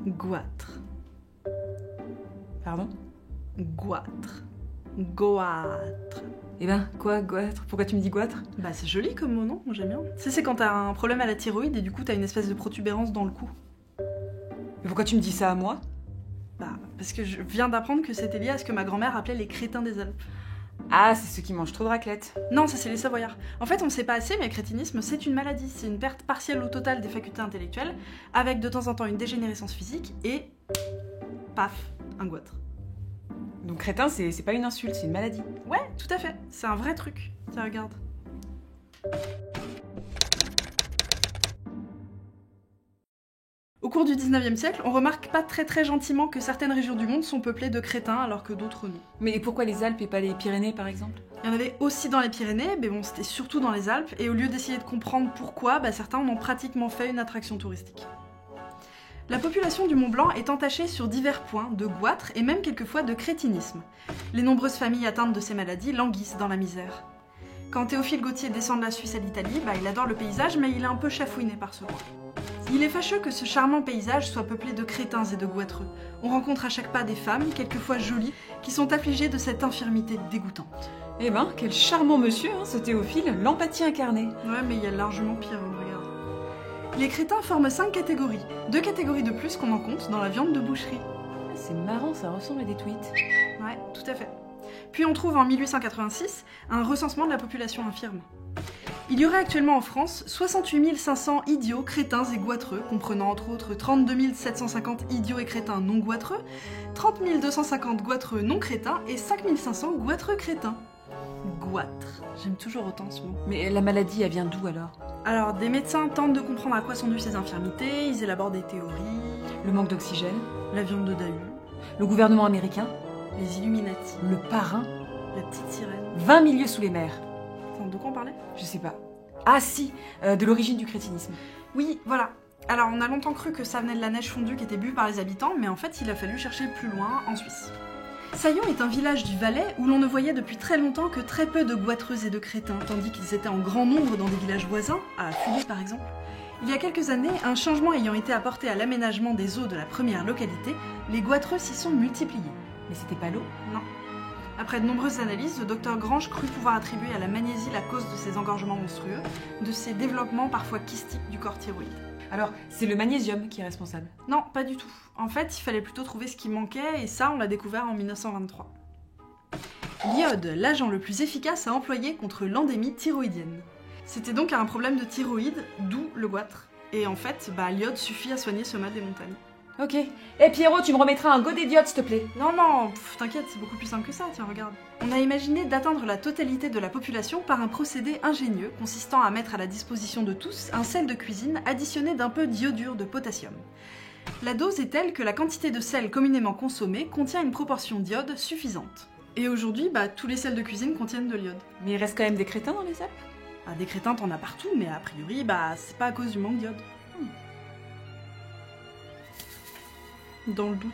Goitre. Pardon? Goitre. Goitre. Eh ben, quoi, goitre? Pourquoi tu me dis goitre? Bah c'est joli comme mot, non? Moi j'aime bien. Tu sais, c'est quand t'as un problème à la thyroïde et du coup t'as une espèce de protubérance dans le cou. Mais pourquoi tu me dis ça à moi? Bah parce que je viens d'apprendre que c'était lié à ce que ma grand-mère appelait les crétins des Alpes. Ah, c'est ceux qui mangent trop de raclette. Non, ça c'est les Savoyards. En fait, on sait pas assez, mais le crétinisme, c'est une maladie. C'est une perte partielle ou totale des facultés intellectuelles, avec de temps en temps une dégénérescence physique et... paf, un goitre. Donc crétin, c'est pas une insulte, c'est une maladie. Ouais, tout à fait. C'est un vrai truc. Tiens, regarde. Au cours du 19e siècle, on remarque pas très gentiment que certaines régions du monde sont peuplées de crétins alors que d'autres non. Mais pourquoi les Alpes et pas les Pyrénées, par exemple? Il y en avait aussi dans les Pyrénées, mais bon, c'était surtout dans les Alpes, et au lieu d'essayer de comprendre pourquoi, certains en ont pratiquement fait une attraction touristique. La population du Mont Blanc est entachée sur divers points de goitre et même quelquefois de crétinisme. Les nombreuses familles atteintes de ces maladies languissent dans la misère. Quand Théophile Gautier descend de la Suisse à l'Italie, il adore le paysage, mais il est un peu chafouiné par ce roi. Il est fâcheux que ce charmant paysage soit peuplé de crétins et de goitreux. On rencontre à chaque pas des femmes, quelquefois jolies, qui sont affligées de cette infirmité dégoûtante. Eh ben, quel charmant monsieur, hein, ce Théophile, l'empathie incarnée. Ouais, mais il y a largement pire, regarde. Les crétins forment 5 catégories. 2 catégories de plus qu'on en compte dans la viande de boucherie. C'est marrant, ça ressemble à des tweets. Ouais, tout à fait. Puis on trouve en 1886 un recensement de la population infirme. Il y aurait actuellement en France 68 500 idiots, crétins et goitreux, comprenant entre autres 32 750 idiots et crétins non goitreux, 30 250 goitreux non crétins et 5 500 goitreux crétins. Goitre. J'aime toujours autant ce mot. Mais la maladie, elle vient d'où alors? Alors, des médecins tentent de comprendre à quoi sont dues ces infirmités, ils élaborent des théories... Le manque d'oxygène, la viande de Dahu, le gouvernement américain, les Illuminati, le parrain, la petite sirène... 20 milieux sous les mers. Attends, de quoi on parlait? Je sais pas. Ah si, de l'origine du crétinisme. Oui, voilà. Alors, on a longtemps cru que ça venait de la neige fondue qui était bue par les habitants, mais en fait, il a fallu chercher plus loin, en Suisse. Saillon est un village du Valais où l'on ne voyait depuis très longtemps que très peu de goitreux et de crétins, tandis qu'ils étaient en grand nombre dans des villages voisins, à Fully par exemple. Il y a quelques années, un changement ayant été apporté à l'aménagement des eaux de la première localité, les goitreux s'y sont multipliés. Mais c'était pas l'eau? Non. Après de nombreuses analyses, le docteur Grange crut pouvoir attribuer à la magnésie la cause de ces engorgements monstrueux, de ces développements parfois kystiques du corps thyroïde. Alors, c'est le magnésium qui est responsable? Non, pas du tout. En fait, il fallait plutôt trouver ce qui manquait, et ça, on l'a découvert en 1923. L'iode, l'agent le plus efficace à employer contre l'endémie thyroïdienne. C'était donc un problème de thyroïde, d'où le goitre. Et en fait, l'iode suffit à soigner ce mal des montagnes. Ok. Eh Pierrot, tu me remettras un godet d'iode, s'il te plaît? Non, t'inquiète, c'est beaucoup plus simple que ça, tiens, regarde. On a imaginé d'atteindre la totalité de la population par un procédé ingénieux consistant à mettre à la disposition de tous un sel de cuisine additionné d'un peu d'iodure de potassium. La dose est telle que la quantité de sel communément consommée contient une proportion d'iode suffisante. Et aujourd'hui, tous les sels de cuisine contiennent de l'iode. Mais il reste quand même des crétins dans les Alpes? Des crétins, t'en as partout, mais a priori, c'est pas à cause du manque d'iode. Dans le doute.